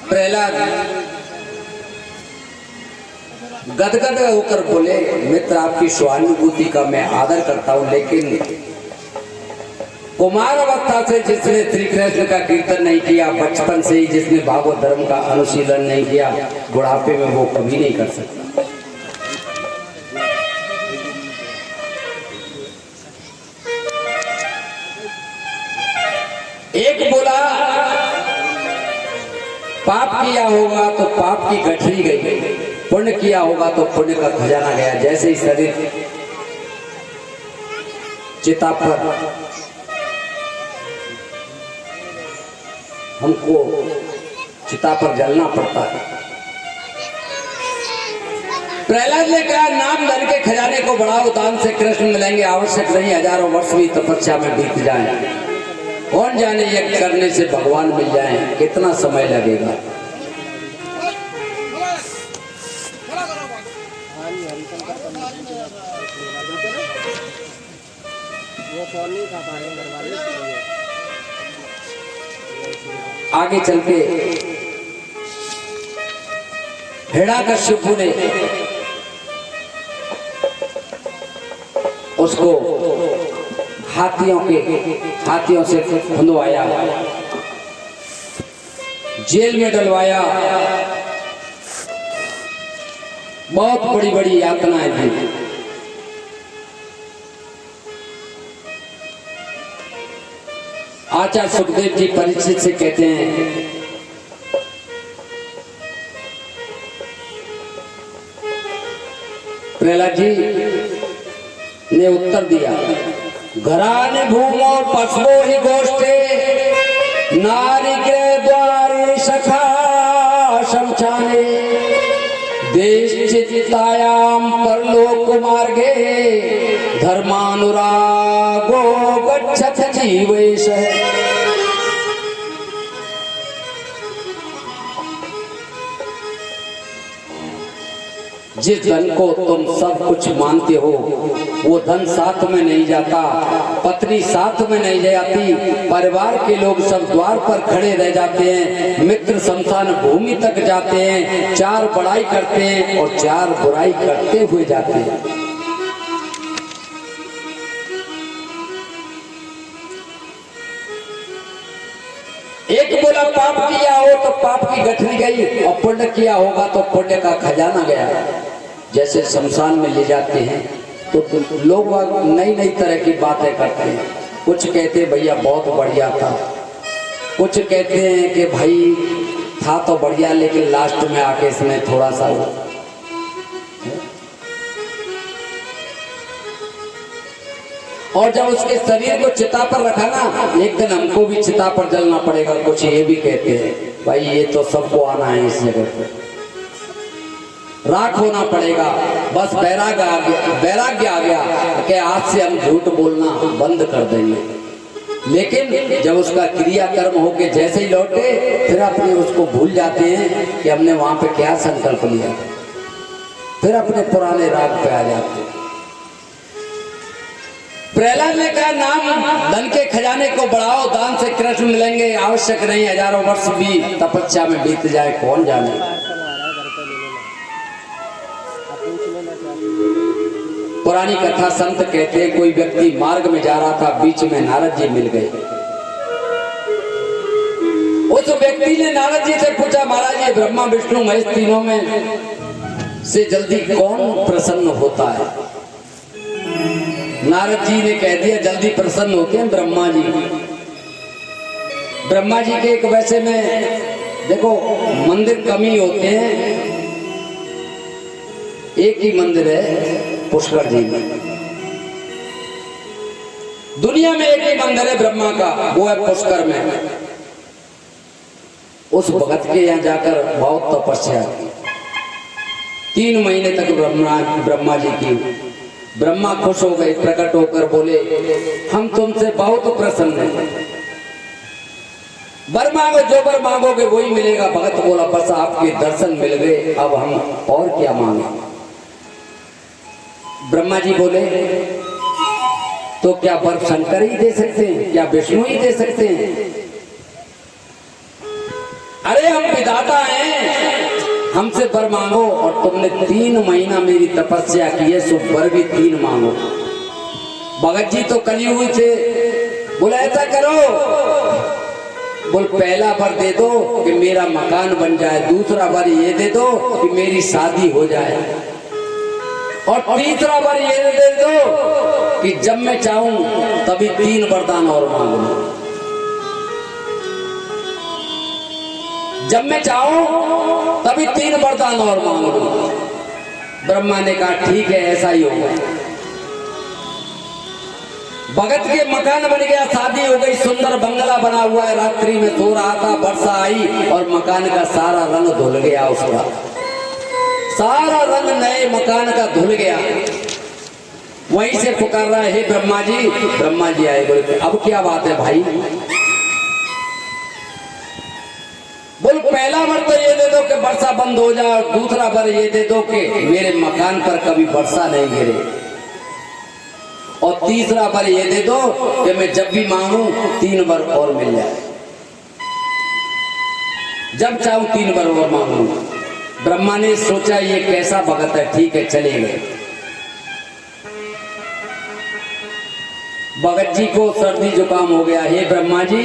प्रहलाद गदगद होकर बोले, मित्र आपकी स्वानुभूति का मैं आदर करता हूं, लेकिन कुमार अवस्था से जिसने श्री कृष्ण का कीर्तन नहीं किया, बचपन से ही जिसने भागवत धर्म का अनुशीलन नहीं किया, बुढ़ापे में वो कभी नहीं कर सकता। एक बोला पाप किया होगा तो पाप की गठरी गई, पुण्य किया होगा तो पुण्य का खजाना गया। जैसे ही शरीर चिता पर हमको चिता पर जलना पड़ता है। प्रहलाद ने कहा, नाम धन के खजाने को बढ़ाओ, दान से कृष्ण मिलेंगे, आवश्यक नहीं हजारों वर्ष भी तपस्या में बीत जाए। कौन जाने यज्ञ करने से भगवान मिल जाए, कितना समय लगेगा। आगे चल के हिरण्यकश्यपु ने उसको हाथियों से खुंदवाया, जेल में डलवाया, बहुत बड़ी बड़ी यातनाएं दी। आचार्य सुखदेव जी परीक्षित से कहते हैं, प्रहलाद जी ने उत्तर दिया, घराने भूमो पशवो ही गोष्ठे, नारी के द्वारे सखा शमशाने, देश चितायाम परलोक मार्गे, धर्मानुरागो गच्छत जीवेश। जिस धन को तुम सब कुछ मानते हो वो धन साथ में नहीं जाता, पत्नी साथ में नहीं जाती, परिवार के लोग सब द्वार पर खड़े रह जाते हैं, मित्र शमशान भूमि तक जाते हैं, चार बड़ाई करते हैं और चार बुराई करते हुए जाते हैं। एक बोला पाप किया हो तो पाप की गठरी गई, और पुण्य किया होगा तो पुण्य का खजाना गया। जैसे शमशान में ले जाते हैं तो लोग नई नई तरह की बातें करते हैं। कुछ कहते हैं भैया बहुत बढ़िया था, कुछ कहते हैं कि भाई था तो बढ़िया लेकिन लास्ट में आके इसमें थोड़ा सा और जब उसके शरीर को चिता पर रखा ना, एक दिन हमको भी चिता पर जलना पड़ेगा। कुछ ये भी कहते हैं भाई ये तो सबको आना है इस जगह पर, राख होना पड़ेगा। बस वैराग्य आ गया कि आज से हम झूठ बोलना बंद कर देंगे। लेकिन जब उसका क्रियाकर्म होके जैसे ही लौटे, फिर अपने उसको भूल जाते हैं कि हमने वहां पे क्या संकल्प लिया, फिर अपने पुराने राग पे आ जाते हैं। प्रहलाद ने कहा, नाम धन के खजाने को बढ़ाओ, दान से कृष्ण मिलेंगे, आवश्यक नहीं हजारों वर्ष भी तपस्या में बीत जाए, कौन जाने। पुरानी कथा संत कहते हैं, कोई व्यक्ति मार्ग में जा रहा था, बीच में नारद जी मिल गए। उस व्यक्ति ने नारद जी से पूछा, महाराज ये ब्रह्मा विष्णु महेश तीनों में से जल्दी कौन प्रसन्न होता है? नारद जी ने कह दिया, जल्दी प्रसन्न होते हैं ब्रह्मा जी। ब्रह्मा जी के एक वैसे में देखो मंदिर कम ही होते हैं, एक ही मंदिर है पुष्कर जी में। दुनिया में एक ही मंदिर है ब्रह्मा का, वो है पुष्कर में। उस भगत के यहाँ जाकर बहुत तपस्या की, 3 महीने तक ब्रह्मा जी की। ब्रह्मा खुश हो गए, प्रकट होकर बोले, हम तुमसे बहुत प्रसन्न हैं, वर मांगो, जो वर मांगोगे वही मिलेगा। भगत बोला, बस आपके दर्शन मिल गए, अब हम और क्या मांगे। ब्रह्मा जी बोले, तो क्या वर शंकर ही दे सकते हैं, क्या विष्णु ही दे सकते हैं? अरे हम विधाता हैं, हमसे वर मांगो। और तुमने 3 महीना मेरी तपस्या की है, सो वर भी 3 मांगो। भगत जी तो कलयुगी थे, बोला ऐसा करो, बोल पहला वर दे दो कि मेरा मकान बन जाए, दूसरा वर ये दे दो कि मेरी शादी हो जाए, और तीसरा वर ये दे दो कि जब मैं चाहूं तभी 3 वरदान और मांग लूं। जब मैं चाहूं तभी 3 वरदान और मांग लूं। ब्रह्मा ने कहा ठीक है, ऐसा ही होगा। भगत के मकान बन गया, शादी हो गई, सुंदर बंगला बना हुआ है। रात्रि में सो रहा था, वर्षा आई और मकान का सारा रंग धुल गया। उसका सारा रंग नए मकान का धुल गया। वहीं से पुकार रहा है, हे ब्रह्मा जी। ब्रह्मा जी आए, बोले अब क्या बात है भाई? बोल पहला वर तो ये दे दो कि वर्षा बंद हो जाए, और दूसरा वर ये दे दो कि मेरे मकान पर कभी वर्षा नहीं गिरे, और तीसरा वर ये दे दो कि मैं जब भी मांगू 3 वर और मिल जाए, जब चाहूं 3 वर और मांगू। ब्रह्मा ने सोचा ये कैसा भगत है, ठीक है चले गए। भगत जी को सर्दी जुकाम हो गया। हे ब्रह्मा जी।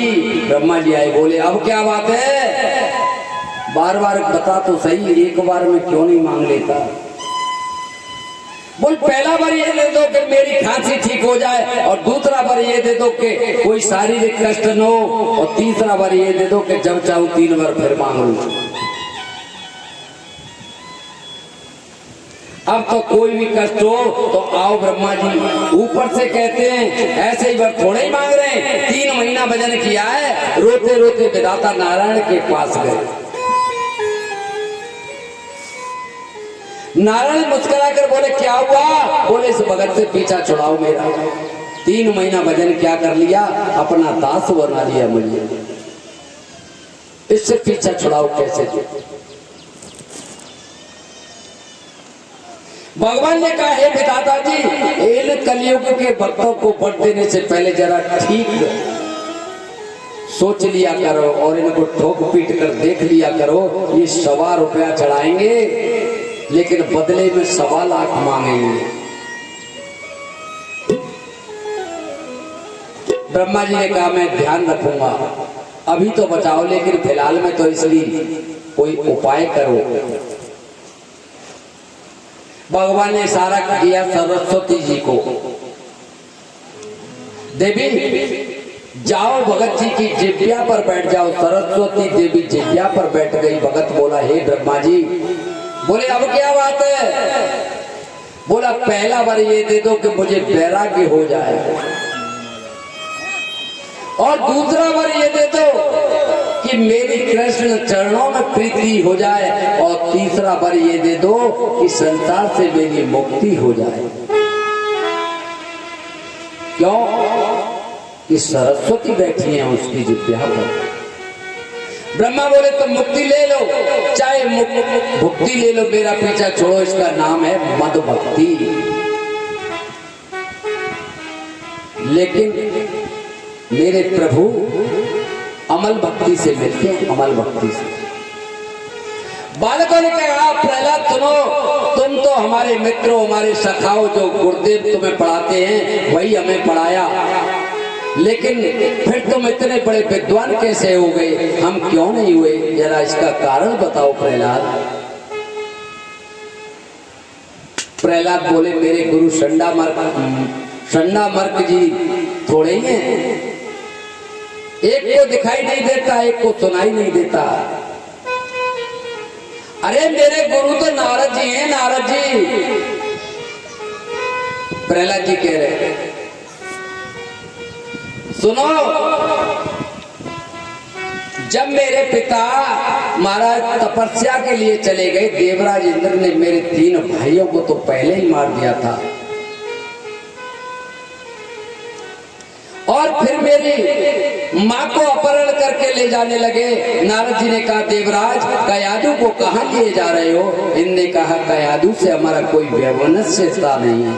ब्रह्मा जी आए, बोले अब क्या बात है? बार बार बता तो सही, एक बार में क्यों नहीं मांग लेता? बोल पहला बार ये दे दो कि मेरी खांसी ठीक हो जाए, और दूसरा बार ये दे दो कि कोई शारीरिक कष्ट न हो, और तीसरा बार ये दे दो कि जब चाहूं 3 बार फिर मांग लूं। अब तो कोई भी कष्ट हो तो आओ ब्रह्मा जी। ऊपर से कहते हैं ऐसे ही वर थोड़े ही मांग रहे हैं, 3 महीना भजन किया है। रोते रोते विधाता नारायण के पास गए। नारायण मुस्कुरा कर बोले क्या हुआ? बोले इस भगत से पीछा छुड़ाओ मेरा। 3 महीना भजन क्या कर लिया, अपना दास बना लिया मुझे, इससे पीछा छुड़ाओ कैसे? भगवान ने कहा हे विधाता जी, इन कलयुग के भक्तों को वट देने से पहले जरा ठीक सोच लिया करो, और इनको ठोक पीट कर देख लिया करो। ये 1.25 रुपया चढ़ाएंगे, लेकिन बदले में 1.25 लाख मांगेंगे। ब्रह्मा जी ने कहा मैं ध्यान रखूंगा, अभी तो बचाओ, लेकिन फिलहाल में तो इसलिए कोई उपाय करो। भगवान ने इशारा किया सरस्वती जी को, देवी जाओ भगत जी की जिब्या पर बैठ जाओ। सरस्वती देवी जिब्या पर बैठ गई। भगत बोला हे ब्रह्मा जी। बोले अब क्या बात है? बोला पहला बार ये दे दो कि मुझे वैराग्य हो जाए, और दूसरा बार ये दे दो कि मेरी कृष्ण चरणों में प्रीति हो जाए, और तीसरा बार ये दे दो कि संसार से मेरी मुक्ति हो जाए। क्यों? कि सरस्वती बैठी हैं उसकी जिब्या पर। ब्रह्मा बोले तो मुक्ति ले लो, चाहे भक्ति ले लो, मेरा पीछा छोड़ो। इसका नाम है मद भक्ति। लेकिन मेरे प्रभु अमल भक्ति से मिलते हैं, अमल भक्ति से। बालकों ने कहा प्रहलाद सुनो, तुम तो हमारे मित्र हो, हमारे सखाओ, जो गुरुदेव तुम्हें पढ़ाते हैं वही हमें पढ़ाया, लेकिन फिर तुम इतने बड़े विद्वान कैसे हो गए, हम क्यों नहीं हुए? जरा इसका कारण बताओ प्रहलाद। प्रहलाद बोले मेरे गुरु संडा मर्क जी थोड़े ही हैं, एक को दिखाई नहीं देता, एक को सुनाई नहीं देता। अरे मेरे गुरु तो नारद जी हैं, नारद जी। प्रहलाद जी कह रहे सुनो, जब मेरे पिता महाराज तपस्या के लिए चले गए, देवराज इंद्र ने मेरे 3 भाइयों को तो पहले ही मार दिया था, और फिर मेरी माँ को अपहरण करके ले जाने लगे। नारद जी ने कहा देवराज कयादू को कहाँ लिए जा रहे हो? इनने कहा कयादू से हमारा कोई वैवनस्यता नहीं है,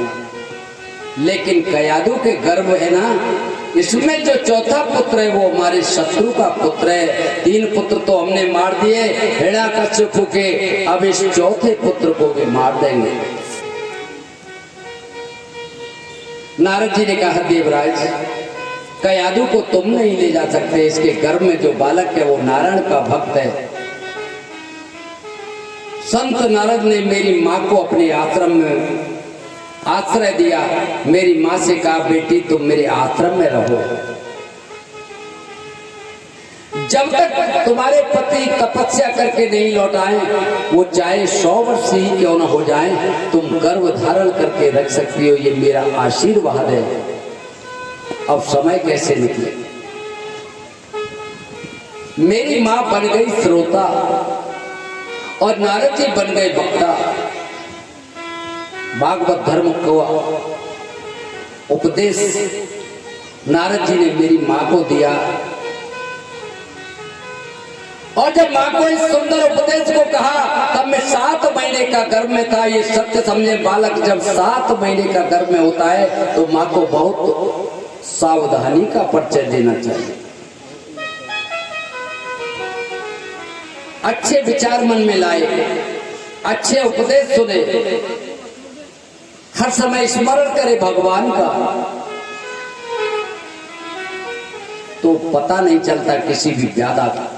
लेकिन कयादू के गर्भ है ना, इसमें जो चौथा पुत्र है वो हमारे शत्रु का पुत्र है। 3 पुत्र तो हमने मार दिए हिरण्यकश्यप के, अब इस चौथे पुत्र को भी मार देंगे। नारद जी ने कहा देवराज कयादू को तुम नहीं ले जा सकते, इसके गर्भ में जो बालक है वो नारायण का भक्त है। संत नारद ने मेरी माँ को अपने आश्रम में आश्रय दिया। मेरी माँ से कहा बेटी तुम मेरे आश्रम में रहो, जब तक तुम्हारे पति तपस्या करके नहीं लौट आए, वो चाहे 100 वर्ष ही क्यों न हो जाए, तुम गर्भ धारण करके रख सकती हो, ये मेरा आशीर्वाद है। अब समय कैसे निकले। मेरी माँ बन गई श्रोता और नारद जी बन गए वक्ता। भागवत धर्म को उपदेश नारद जी ने मेरी माँ को दिया, और जब माँ को इस सुंदर उपदेश को कहा तब मैं 7 महीने का गर्भ में था। ये सत्य समझे बालक जब 7 महीने का गर्भ में होता है तो माँ को बहुत सावधानी का परिचय देना चाहिए। अच्छे विचार मन में लाए, अच्छे उपदेश सुने, हर समय स्मरण करे भगवान का, तो पता नहीं चलता किसी भी व्याधा का।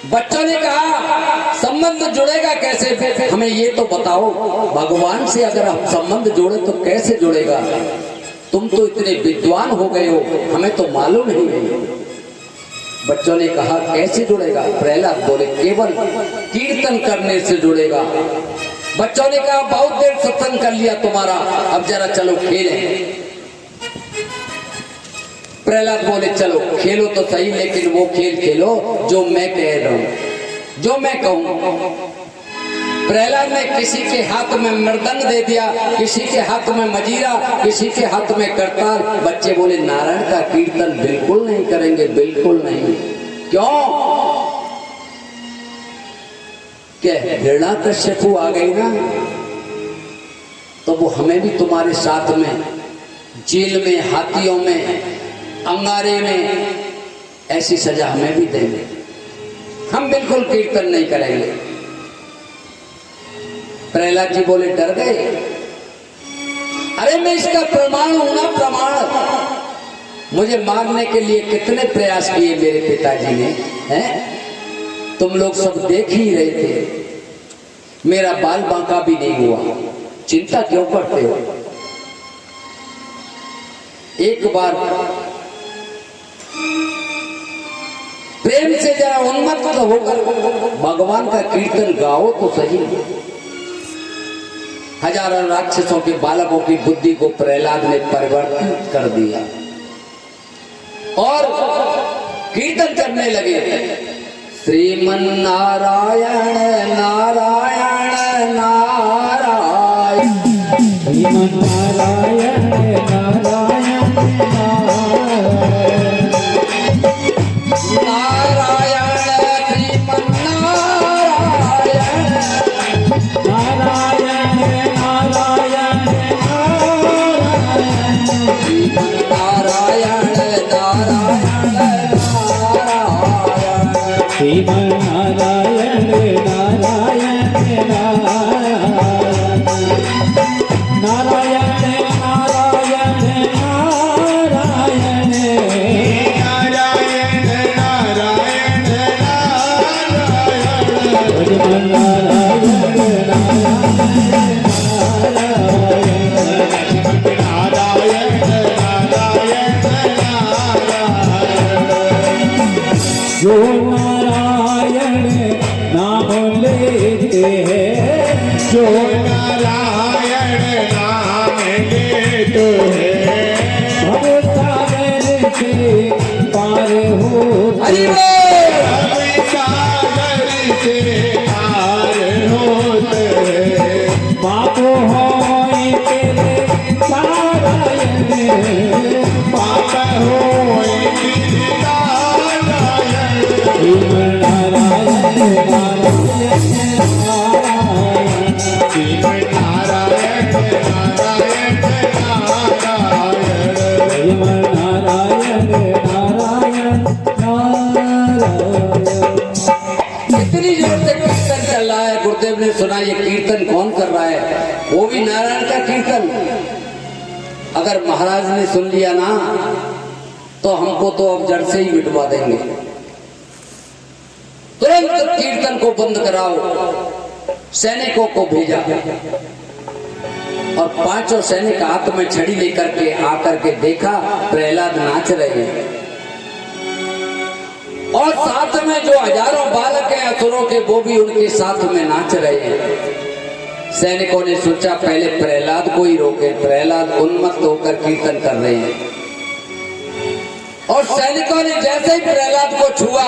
बच्चों ने कहा संबंध जुड़ेगा कैसे, हमें ये तो बताओ। भगवान से अगर हम संबंध जोड़े तो कैसे जुड़ेगा। तुम तो इतने विद्वान हो गए हो, हमें तो मालूम नहीं है। बच्चों ने कहा कैसे जुड़ेगा। प्रहलाद बोले केवल कीर्तन करने से जुड़ेगा। बच्चों ने कहा बहुत देर सत्संग कर लिया तुम्हारा, अब जरा चलो खेलें। प्रहलाद बोले चलो खेलो तो सही, लेकिन वो खेल खेलो जो मैं कह रहा हूं, जो मैं कहूं। प्रहलाद ने किसी के हाथ में मृदंग दे दिया, किसी के हाथ में मजीरा, किसी के हाथ में करताल। बच्चे बोले नारायण का कीर्तन बिल्कुल नहीं करेंगे, बिल्कुल नहीं। क्यों? क्या हिरण्यकश्यप आ गई ना, तो वो हमें भी तुम्हारे साथ में जेल में, हाथियों में, अंगारे में ऐसी सजा हमें भी देंगे। हम बिल्कुल कीर्तन नहीं करेंगे। प्रहलाद जी बोले डर गए। अरे मैं इसका प्रमाण हूं ना, प्रमाण। मुझे मारने के लिए कितने प्रयास किए मेरे पिताजी ने, हैं? तुम लोग सब देख ही रहे थे। मेरा बाल बांका भी नहीं हुआ, चिंता क्यों करते हो। एक बार प्रेम से जरा उन्मत्त होकर भगवान का कीर्तन गाओ तो सही। हजारों राक्षसों के बालकों की बुद्धि को प्रहलाद ने परिवर्तित कर दिया और कीर्तन करने लगे। श्रीमन नारायण नारायण नारायण, श्रीमन नारायण नारायण जो नारायण नाम लेते हैं, जो नारायण नाम लेते हैं, भव सागर से पार होते हैं, भव सागर से पार होते हैं। पाप होए तेरे नारायण, पाप होए तेरे नारायण नारायण नारायण, अगर महाराज ने सुन लिया ना तो हमको तो अब जड़ से ही मिटवा देंगे। तुरंत कीर्तन को बंद कराओ। सैनिकों को भेजा और पांचों सैनिक हाथ में छड़ी लेकर के आकर के देखा प्रहलाद नाच रहे हैं और साथ में जो हजारों बालक हैं असुरों के वो भी उनके साथ में नाच रहे हैं। सैनिकों ने सोचा पहले प्रहलाद को ही रोके, प्रहलाद उन्मत्त होकर कीर्तन कर रहे हैं। और सैनिकों ने जैसे ही प्रहलाद को छुआ,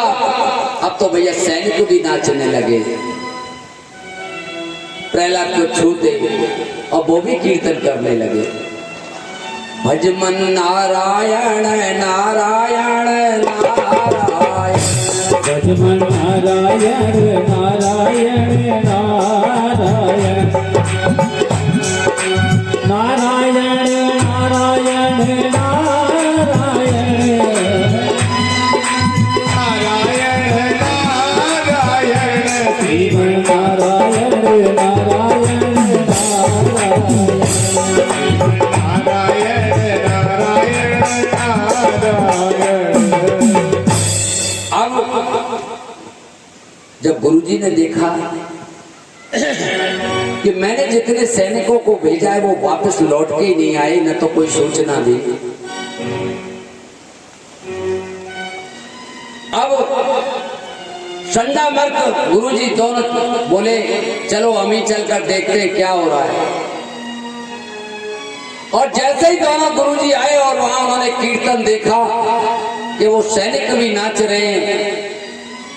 अब तो भैया सैनिक भी नाचने लगे। प्रहलाद को छूते और वो भी कीर्तन करने लगे। भजमन नारायण नारायण नारायण, भजमन नारायण नारायण नारायण, नारायण नारायण नारायण, श्रीमन नारायण नारायण जब गुरुजी ने देखा कि मैंने जितने सैनिकों को भेजा है वो वापस लौट के ही नहीं आए, न तो कोई सूचना दी। अब संडा मर्क गुरुजी दोनों बोले चलो हम ही चलकर देखते हैं क्या हो रहा है। और जैसे ही दोनों गुरुजी आए और वहां उन्होंने कीर्तन देखा कि वो सैनिक भी नाच रहे हैं,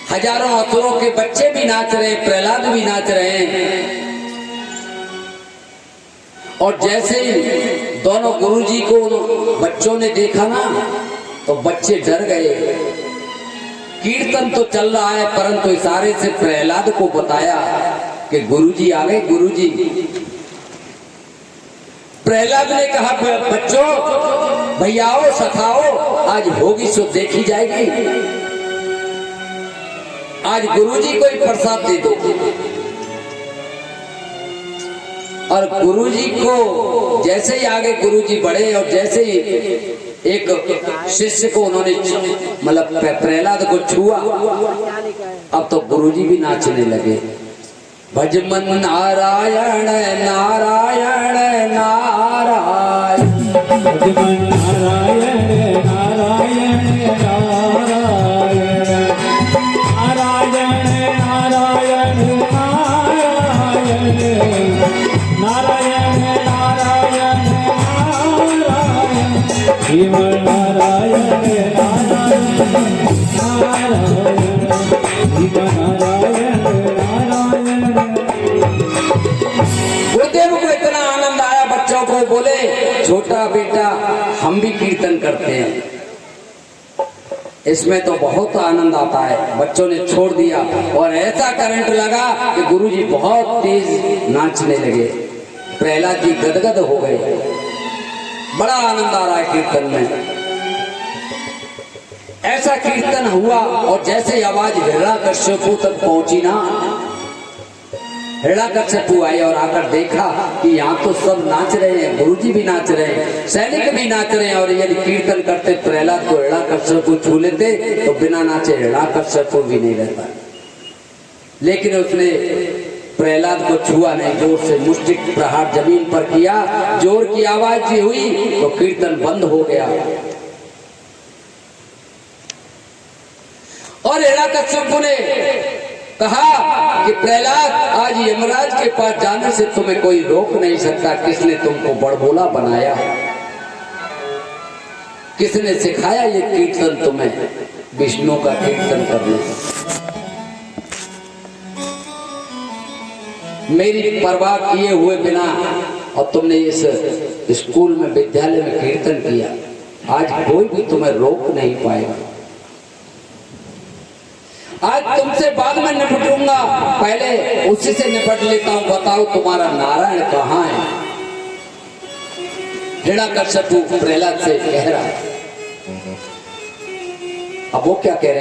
हजारों असुरों के बच्चे भी नाच रहे हैं, प्रहलाद भी नाच रहे हैं। और जैसे ही दोनों गुरुजी को बच्चों ने देखा ना तो बच्चे डर गए। कीर्तन तो चल रहा है परंतु इशारे से प्रहलाद को बताया कि गुरुजी आ गए। गुरुजी, प्रहलाद ने कहा बच्चों भैयाओ सखाओ, आज होगी सो देखी जाएगी, आज गुरुजी को ही प्रसाद दे दो। और गुरुजी को जैसे ही आगे गुरुजी बढ़े और जैसे ही एक शिष्य को उन्होंने मतलब प्रहलाद को छुआ, अब तो गुरुजी भी नाचने लगे। भजमन नारायण नारायण नारायण, भजमन नारायण नारायण नारायण, नारायण नारायण नारायण, नारायण नारायण नारायण, श्रीमन नारायण नारायण नारायण, श्रीमन नारायण नारायण। गुरुदेव को इतना आनंद आया, बच्चों को बोले छोटा बेटा हम भी कीर्तन करते हैं, इसमें तो बहुत आनंद आता है। बच्चों ने छोड़ दिया और ऐसा करंट लगा कि गुरुजी बहुत तेज नाचने लगे। प्रहलाद जी गदगद हो गए, बड़ा आनंद आ रहा है कीर्तन में। ऐसा कीर्तन हुआ और जैसे आवाज हिरण्यकश्यपु तक पहुंची ना, हिरण्यकश्यपु आए और आकर देखा कि यहाँ तो सब नाच रहे हैं, गुरुजी भी नाच रहे हैं, सैनिक भी नाच रहे हैं। और यदि कीर्तन करते प्रहलाद को हिरण्यकश्यपु छू लेते तो बिना नाचे हिरण्यकश्यपु भी नहीं रहता। लेकिन उसने प्रहलाद को छुआ नहीं, जोर से मुष्टिक प्रहार जमीन पर किया, जोर की आवाज जी हुई तो कीर्तन बंद हो गया। और हिरण्यकश्यपु ने कहा कि प्रहलाद आज यमराज के पास जाने से तुम्हें कोई रोक नहीं सकता। किसने तुमको बड़बोला बनाया, किसने सिखाया ये कीर्तन तुम्हें, विष्णु का कीर्तन करने। मेरी परवाह किए हुए बिना और तुमने इस स्कूल में विद्यालय में कीर्तन किया, आज कोई भी तुम्हें रोक नहीं पाएगा। आज तुमसे बाद में निपटूंगा, पहले उसी से निपट लेता हूं। बताओ तुम्हारा नारायण कहाँ है? हिरण्यकश्यपु प्रहलाद से कह रहा है। अब वो क्या कह रहे हैं?